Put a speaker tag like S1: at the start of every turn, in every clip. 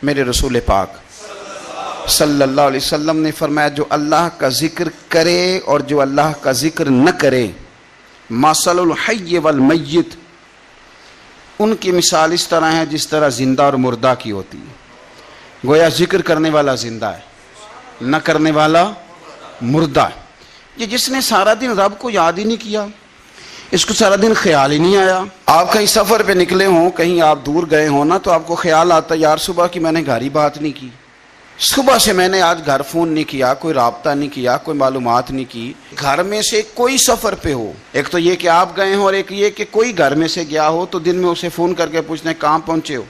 S1: میرے رسول پاک صلی اللہ علیہ وسلم نے فرمایا جو اللہ کا ذکر کرے اور جو اللہ کا ذکر نہ کرے، مثل الحی والمیت، ان کی مثال اس طرح ہے جس طرح زندہ اور مردہ کی ہوتی ہے۔ گویا ذکر کرنے والا زندہ ہے، نہ کرنے والا مردہ ہے۔ یہ جس نے سارا دن رب کو یاد ہی نہیں کیا، اس کو سارا دن خیال ہی نہیں آیا۔ آپ کہیں سفر پہ نکلے ہوں، کہیں آپ دور گئے ہوں نا، تو آپ کو خیال آتا ہے یار صبح کی میں نے گھر ہی بات نہیں کی، صبح سے میں نے آج گھر فون نہیں کیا، کوئی رابطہ نہیں کیا، کوئی معلومات نہیں کی۔ گھر میں سے کوئی سفر پہ ہو، ایک تو یہ کہ آپ گئے ہوں اور ایک یہ کہ کوئی گھر میں سے گیا ہو، تو دن میں اسے فون کر کے پوچھنا ہے کہاں پہنچے ہو،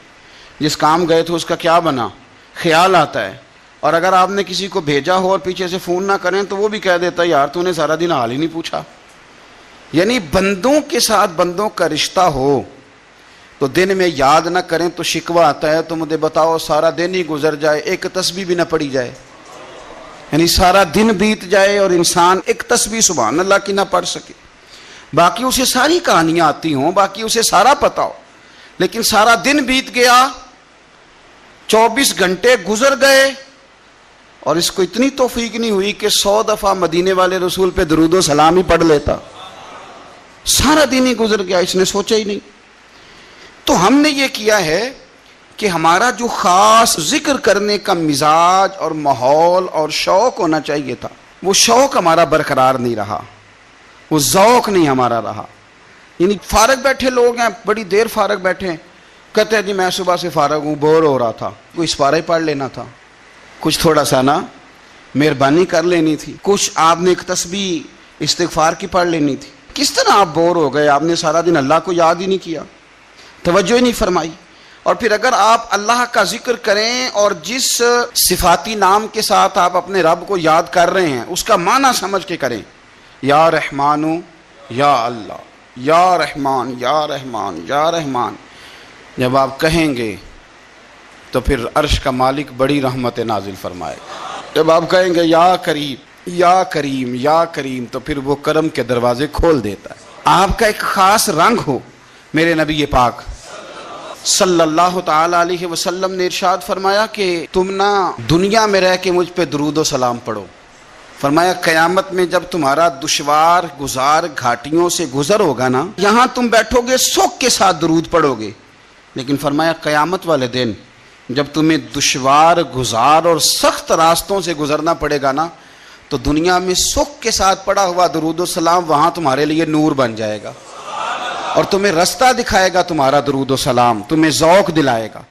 S1: جس کام گئے تھے اس کا کیا بنا، خیال آتا ہے۔ اور اگر آپ نے کسی کو بھیجا ہو اور پیچھے سے فون نہ کریں تو وہ بھی کہہ دیتا ہے یار تو نے سارا دن حال ہی نہیں پوچھا۔ یعنی بندوں کے ساتھ بندوں کا رشتہ ہو تو دن میں یاد نہ کریں تو شکوہ آتا ہے، تو مجھے بتاؤ سارا دن ہی گزر جائے ایک تسبیح بھی نہ پڑھی جائے، یعنی سارا دن بیت جائے اور انسان ایک تسبیح سبحان اللہ کی نہ پڑھ سکے، باقی اسے ساری کہانیاں آتی ہوں، باقی اسے سارا پتا ہو، لیکن سارا دن بیت گیا، 24 گھنٹے گزر گئے اور اس کو اتنی توفیق نہیں ہوئی کہ 100 دفعہ مدینے والے رسول پہ درود و سلام ہی پڑھ لیتا، سارا دن ہی گزر گیا، اس نے سوچا ہی نہیں۔ تو ہم نے یہ کیا ہے کہ ہمارا جو خاص ذکر کرنے کا مزاج اور ماحول اور شوق ہونا چاہیے تھا، وہ شوق ہمارا برقرار نہیں رہا، وہ ذوق نہیں ہمارا رہا۔ یعنی فارغ بیٹھے لوگ ہیں، بڑی دیر فارغ بیٹھے ہیں، کہتے ہیں جی میں صبح سے فارغ ہوں، بور ہو رہا تھا، کوئی اسپارہ ہی پڑھ لینا تھا، کچھ تھوڑا سا نا مہربانی کر لینی تھی، کچھ آپ نے ایک تسبیح استغفار کی پڑھ لینی تھی۔ کس طرح آپ بور ہو گئے؟ آپ نے سارا دن اللہ کو یاد ہی نہیں کیا، توجہ ہی نہیں فرمائی۔ اور پھر اگر آپ اللہ کا ذکر کریں اور جس صفاتی نام کے ساتھ آپ اپنے رب کو یاد کر رہے ہیں اس کا معنی سمجھ کے کریں، یا رحمانو یا اللہ، یا رحمان یا رحمان یا رحمان، جب آپ کہیں گے تو پھر عرش کا مالک بڑی رحمت نازل فرمائے گا۔ جب آپ کہیں گے یا کریم یا کریم یا کریم، تو پھر وہ کرم کے دروازے کھول دیتا ہے۔ آپ کا ایک خاص رنگ ہو۔ میرے نبی پاک صلی اللہ تعالی علیہ وسلم نے ارشاد فرمایا کہ تم نہ دنیا میں رہ کے مجھ پہ درود و سلام پڑھو، فرمایا قیامت میں جب تمہارا دشوار گزار گھاٹیوں سے گزر ہوگا نا، یہاں تم بیٹھو گے سوگ کے ساتھ درود پڑھو گے، لیکن فرمایا قیامت والے دن جب تمہیں دشوار گزار اور سخت راستوں سے گزرنا پڑے گا نا، تو دنیا میں سکھ کے ساتھ پڑا ہوا درود و سلام وہاں تمہارے لیے نور بن جائے گا، اور تمہیں رستہ دکھائے گا تمہارا درود و سلام، تمہیں ذوق دلائے گا۔